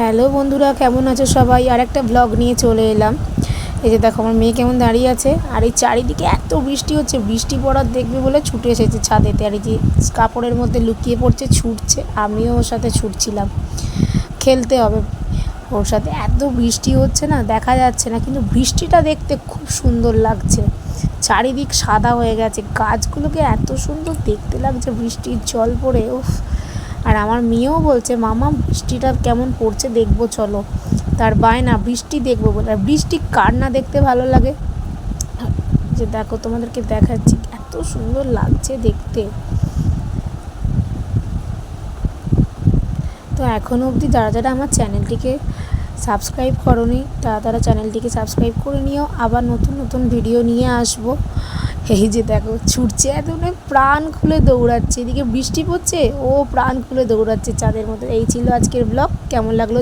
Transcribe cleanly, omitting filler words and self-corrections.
Hello বন্ধুরা, কেমন আছো সবাই? আর একটা ব্লগ নিয়ে চলে এলাম। এই যে দেখো আমার মেয়ে কেমন দাঁড়িয়ে আছে, আর এই চারিদিকে এত বৃষ্টি হচ্ছে, বৃষ্টি পড়ার দেখবে বলে ছুটে এসেছে ছাদেতে। আর এই যে কাপড়ের মধ্যে লুকিয়ে পড়ছে, ছুটছে, আমিও ওর সাথে ছুটছিলাম, খেলতে হবে ওর সাথে। এত বৃষ্টি হচ্ছে না, দেখা যাচ্ছে না, কিন্তু বৃষ্টিটা দেখতে খুব সুন্দর লাগছে। চারিদিক সাদা হয়ে গেছে, গাছগুলোকে এত সুন্দর দেখতে লাগছে বৃষ্টির জল পড়ে, উফ। আর আমার মেয়েও বলছে, মামা বৃষ্টিটা কেমন পড়ছে দেখবো চলো। তার বায়না বৃষ্টি দেখবো বলে। আর বৃষ্টি কার না দেখতে ভালো লাগে। যে দেখো তোমাদেরকে দেখাচ্ছি, এত সুন্দর লাগছে দেখতে। তো এখনও অবধি যারা যারা আমার চ্যানেলটিকে সাবস্ক্রাইব করোনি, তারা চ্যানেলটিকে সাবস্ক্রাইব করে নিও। আবার নতুন নতুন ভিডিও নিয়ে আসবো। এই যে দেখো ছুটছে, এত প্রাণ খুলে দৌড়াচ্ছে, এদিকে বৃষ্টি পড়ছে, ও প্রাণ খুলে দৌড়াচ্ছে চাঁদের মধ্যে। এই ছিল আজকের ব্লগ, কেমন লাগলো